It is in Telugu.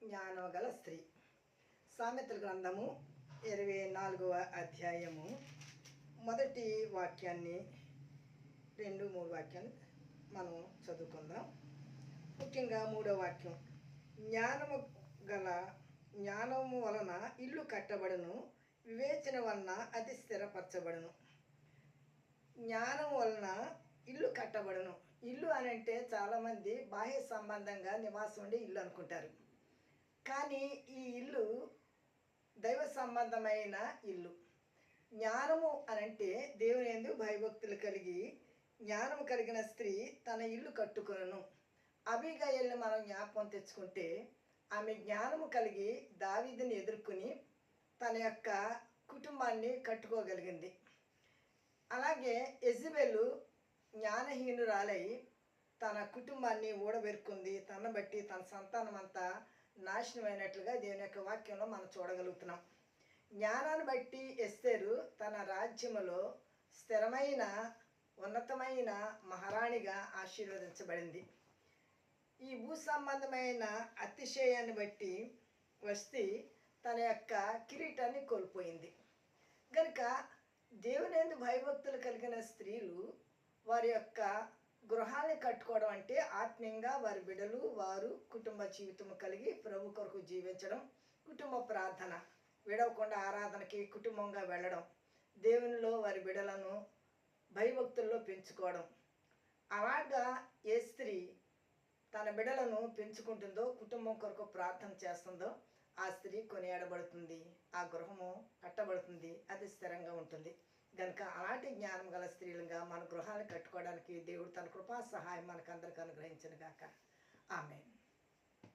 జ్ఞానం గల స్త్రీ. సామెతల గ్రంథము 24వ అధ్యాయము మొదటి వాక్యాన్ని 2-3 వాక్యాన్ని మనం చదువుకుందాం. ముఖ్యంగా 3వ వాక్యం, జ్ఞానము వలన ఇల్లు కట్టబడును, వివేచన వలన అది స్థిరపరచబడును. జ్ఞానం వలన ఇల్లు కట్టబడును. ఇల్లు అని అంటే చాలామంది బాహ్య సంబంధంగా నివాసం ఉండే ఇల్లు అనుకుంటారు. కానీ ఈ ఇల్లు దైవ సంబంధమైన ఇల్లు. జ్ఞానము అనంటే దేవుని యందు భయభక్తులు కలిగి జ్ఞానము కలిగిన స్త్రీ తన ఇల్లు కట్టుకొనును. అబీగయల్ని మనం జ్ఞాపకం తెచ్చుకుంటే ఆమె జ్ఞానము కలిగి దావీదుని ఎదుర్కొని తన యొక్క కుటుంబాన్ని కట్టుకోగలిగింది. అలాగే యెజబెలు జ్ఞానహీనురాలై తన కుటుంబాన్ని ఊడబెరుకుంది. తనను బట్టి తన సంతానం అంతా నాశనమైనట్లుగా దేవుని యొక్క వాక్యంలో మనం చూడగలుగుతున్నాం. జ్ఞానాన్ని బట్టి ఎస్తేరు తన రాజ్యములో స్థిరమైన ఉన్నతమైన మహారాణిగా ఆశీర్వదించబడింది. ఈ భూ సంబంధమైన అతిశయాన్ని బట్టి వస్తి తన యొక్క కిరీటాన్ని కోల్పోయింది. కనుక దేవుని యందు భయభక్తులు కలిగిన స్త్రీలు వారి యొక్క గృహాన్ని కట్టుకోవడం అంటే ఆత్మీయంగా వారి బిడ్డలు వారు కుటుంబ జీవితం కలిగి ప్రభు కొరకు జీవించడం, కుటుంబ ప్రార్థన విడవకుండా ఆరాధనకి కుటుంబంగా వెళ్ళడం, దేవునిలో వారి బిడ్డలను భయభక్తుల్లో పెంచుకోవడం. అలాగా ఏ స్త్రీ తన బిడ్డలను పెంచుకుంటుందో, కుటుంబం కొరకు ప్రార్థన చేస్తుందో ఆ స్త్రీ కొనియాడబడుతుంది, ఆ గృహము కట్టబడుతుంది, అది స్థిరంగా ఉంటుంది. కనుక అలాంటి జ్ఞానం గల స్త్రీలుగా మన గృహాన్ని కట్టుకోవడానికి దేవుడు తన కృపా సహాయం మనకందరికి అనుగ్రహించును గాక. ఆమేన్.